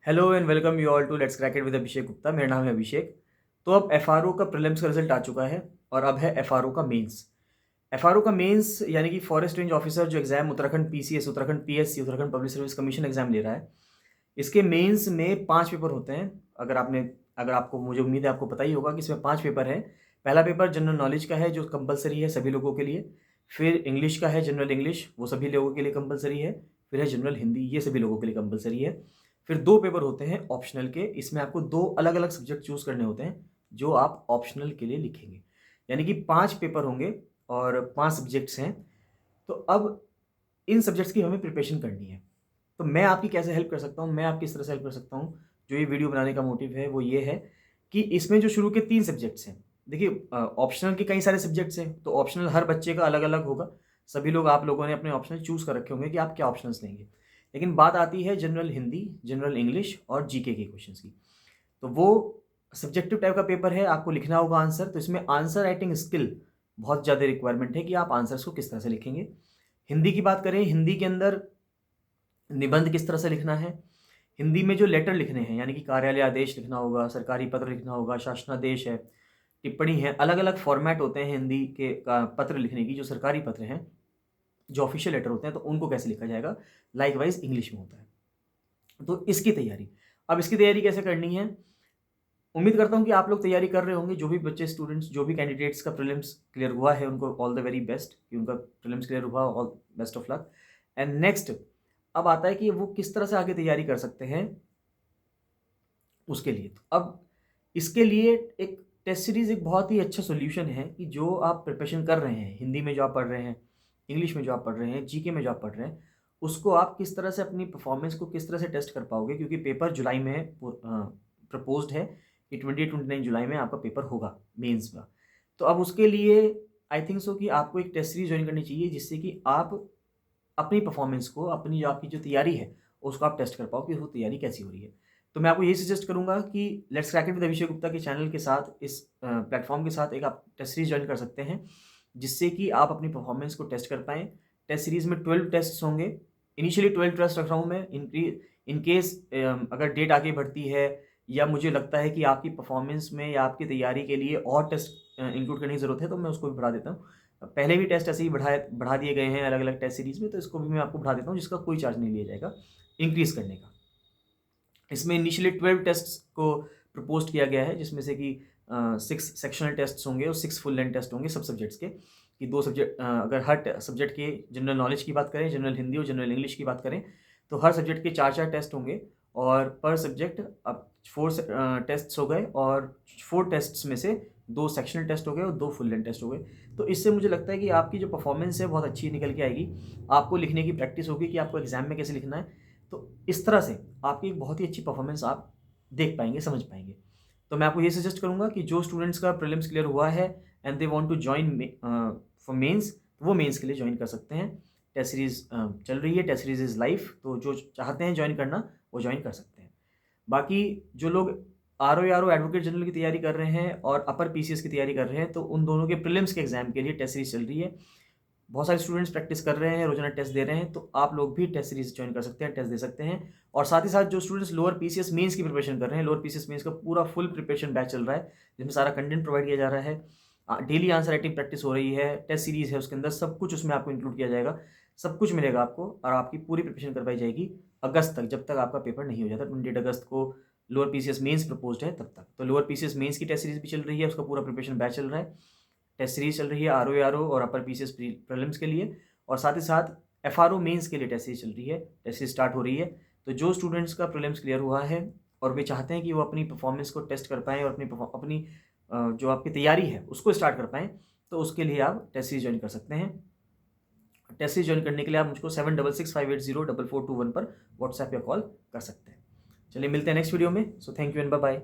Hello and welcome you all to let's crack it with Abhishek Gupta. मेरा नाम है अभिषेक। तो अब एफआरओ का प्रीलिम्स का रिजल्ट आ चुका है और अब है एफआरओ का मेंस। एफआरओ का मेंस यानी कि फॉरेस्ट रेंज ऑफिसर जो exam Uttarakhand PCS, Uttarakhand PSC, Uttarakhand public service commission exam ले रहा है, इसके मेंस में 5 पेपर होते हैं। अगर आपको, मुझे उम्मीद है आपको पता ही होगा कि इसमें 5 पेपर है। पहला पेपर जनरल नॉलेज का है जो कंपलसरी है सभी लोगों के लिए। फिर इंग्लिश का है, जनरल इंग्लिश, वो सभी लोगों के लिए कंपलसरी है। फिर है जनरल हिंदी, ये सभी लोगों के लिए कंपलसरी है। फिर 2 पेपर होते हैं ऑप्शनल के, इसमें आपको 2 अलग-अलग सब्जेक्ट चूज़ करने होते हैं जो आप ऑप्शनल के लिए लिखेंगे। यानी कि 5 पेपर होंगे और 5 सब्जेक्ट्स हैं। तो अब इन सब्जेक्ट्स की हमें प्रिपरेशन करनी है। तो मैं आपकी कैसे हेल्प कर सकता हूँ, मैं आपकी इस तरह से हेल्प कर सकता हूँ। जो ये वीडियो बनाने का मोटिव है वो ये है कि इसमें जो शुरू के 3 सब्जेक्ट्स हैं, देखिए ऑप्शनल के कई सारे सब्जेक्ट्स हैं, तो ऑप्शनल हर बच्चे का अलग-अलग होगा। सभी लोग, आप लोगों ने अपने ऑप्शनल चूज़ कर रखे होंगे कि आप क्या ऑप्शनल्स लेंगे। लेकिन बात आती है जनरल हिंदी, जनरल इंग्लिश और जीके के क्वेश्चंस की। तो वो सब्जेक्टिव टाइप का पेपर है, आपको लिखना होगा आंसर। तो इसमें आंसर राइटिंग स्किल बहुत ज़्यादा रिक्वायरमेंट है कि आप आंसर्स को किस तरह से लिखेंगे। हिंदी की बात करें, हिंदी के अंदर निबंध किस तरह से लिखना है। हिंदी में जो लेटर लिखने हैं यानी कि कार्यालय आदेश लिखना होगा, सरकारी पत्र लिखना होगा, शासनादेश है, टिप्पणी है, अलग-अलग फॉर्मेट होते हैं हिंदी के पत्र लिखने की। जो सरकारी पत्र हैं, जो ऑफिशियल लेटर होते हैं, तो उनको कैसे लिखा जाएगा, लाइकवाइज़ इंग्लिश में होता है। तो इसकी तैयारी, अब इसकी तैयारी कैसे करनी है? उम्मीद करता हूँ कि आप लोग तैयारी कर रहे होंगे। जो भी बच्चे, स्टूडेंट्स, जो भी कैंडिडेट्स का प्रीलिम्स क्लियर हुआ है, उनको ऑल द वेरी बेस्ट कि उनका प्रीलिम्स क्लियर हुआ, all best of luck. And next अब आता है कि वो किस तरह से आगे तैयारी कर सकते हैं उसके लिए। तो अब इसके लिए एक टेस्ट सीरीज़ एक बहुत ही अच्छा सॉल्यूशन है कि जो आप प्रिपरेशन कर रहे हैं, हिंदी में जो आप पढ़ रहे हैं, इंग्लिश में जो आप पढ़ रहे हैं, जीके में जो आप पढ़ रहे हैं, उसको आप किस तरह से अपनी परफॉर्मेंस को किस तरह से टेस्ट कर पाओगे, क्योंकि पेपर जुलाई में है, प्रपोज्ड है कि 28-29 जुलाई में आपका पेपर होगा मेंस का। तो अब उसके लिए आई थिंक सो कि आपको एक टेस्ट सीरीज़ जॉइन करनी चाहिए जिससे कि आप अपनी परफॉर्मेंस को, अपनी जो आपकी जो तैयारी है, उसको आप टेस्ट कर पाओ कि वो तैयारी कैसी हो रही है। तो मैं आपको यही सजेस्ट करूँगा कि let's crack it with Abhishek Gupta के चैनल के साथ, इस प्लेटफ़ॉर्म के साथ एक आप टेस्ट सीरीज़ जॉइन कर सकते हैं, जिससे कि आप अपनी परफॉर्मेंस को टेस्ट कर पाएँ। टेस्ट सीरीज़ में 12 टेस्ट्स होंगे। इनिशियली 12 टेस्ट रख रहा हूँ मैं, इन केस अगर डेट आगे बढ़ती है या मुझे लगता है कि आपकी परफॉर्मेंस में या आपकी तैयारी के लिए और टेस्ट इंक्लूड करने की ज़रूरत है, तो मैं उसको भी बढ़ा देता हूँ। पहले भी टेस्ट ऐसे ही बढ़ा दिए गए हैं अलग-अलग टेस्ट सीरीज़ में, तो इसको भी मैं आपको बढ़ा देता हूँ जिसका कोई चार्ज नहीं लिया जाएगा इंक्रीज़ करने का। इसमें इनिशियली 12 टेस्ट्स को प्रपोज़्ड किया गया है, जिसमें से कि 6 सेक्शनल टेस्ट्स होंगे और 6 फुल लेंथ टेस्ट होंगे सब सब्जेक्ट्स के। कि 2 सब्जेक्ट, अगर हर सब्जेक्ट के जनरल नॉलेज की बात करें, जनरल हिंदी और जनरल इंग्लिश की बात करें, तो हर सब्जेक्ट के 4-4 टेस्ट होंगे और पर सब्जेक्ट अब 4 टेस्ट्स हो गए और 4 टेस्ट्स में से 2 सेक्शनल टेस्ट हो गए और 2 फुल लेंथ टेस्ट हो गए। तो इससे मुझे लगता है कि आपकी जो परफॉर्मेंस है बहुत अच्छी निकल के आएगी। आपको लिखने की प्रैक्टिस होगी कि आपको एग्ज़ाम में कैसे लिखना है। तो इस तरह से आपकी एक बहुत ही अच्छी परफॉर्मेंस आप देख पाएँगे, समझ पाएँगे। तो मैं आपको ये सजेस्ट करूँगा कि जो स्टूडेंट्स का प्रीलिम्स क्लियर हुआ है and they want to join for mains, वो मेंस के लिए जॉइन कर सकते हैं। टेस्ट सीरीज़ चल रही है, टेस्ट सीरीज़ इज़ लाइव, तो जो चाहते हैं जॉइन करना, वो जॉइन कर सकते हैं। बाकी जो लोग आरओ एडवोकेट जनरल की तैयारी कर रहे हैं और अपर पीसीएस की तैयारी कर रहे हैं, तो उन दोनों के प्रीलिम्स के एग्ज़ाम के लिए टेस्ट सीरीज़ चल रही है। बहुत सारे स्टूडेंट्स प्रैक्टिस कर रहे हैं, रोज़ाना टेस्ट दे रहे हैं, तो आप लोग भी टेस्ट सीरीज़ जॉइन कर सकते हैं, टेस्ट दे सकते हैं। और साथ ही साथ जो स्टूडेंट्स लोअर पीसीएस मेंस की प्रिपरेशन कर रहे हैं, लोअर पीसीएस मेंस का पूरा फुल प्रिपरेशन बैच चल रहा है, जिसमें सारा कंटेंट प्रोवाइड किया जा रहा है। डेली आंसर राइटिंग प्रैक्टिस हो रही है, टेस्ट सीरीज़ है उसके अंदर, सब कुछ उसमें आपको इंक्लूड किया जाएगा। सब कुछ मिलेगा आपको और आपकी पूरी प्रिपरेशन करवाई जाएगी अगस्त तक, जब तक आपका पेपर नहीं हो जाता। 28 अगस्त को लोअर पीसीएस मेंस प्रपोज्ड है तब तक। तो लोअर पीसीएस मेंस की टेस्ट सीरीज़ भी चल रही है, उसका पूरा प्रिपरेशन बैच चल रहा है। टेस्ट सीरीज़ चल रही है आरओ और अपर पीसीएस प्रीलिम्स के लिए, और साथ ही साथ एफआरओ मेंस के लिए टेस्ट सीरीज़ चल रही है, टेस्ट सीरीज़ स्टार्ट हो रही है। तो जो स्टूडेंट्स का प्रीलिम्स क्लियर हुआ है और वे चाहते हैं कि वो अपनी परफॉर्मेंस को टेस्ट कर पाएँ और अपनी जो आपकी तैयारी है उसको स्टार्ट कर पाएँ, तो उसके लिए आप टेस्ट सीरीज़ जॉइन कर सकते हैं। टेस्ट सीरीज़ जॉइन करने के लिए आप मुझको 7665804421 पर व्हाट्सएप या कॉल कर सकते हैं। चलिए मिलते हैं नेक्स्ट वीडियो में। So thank you and bye bye.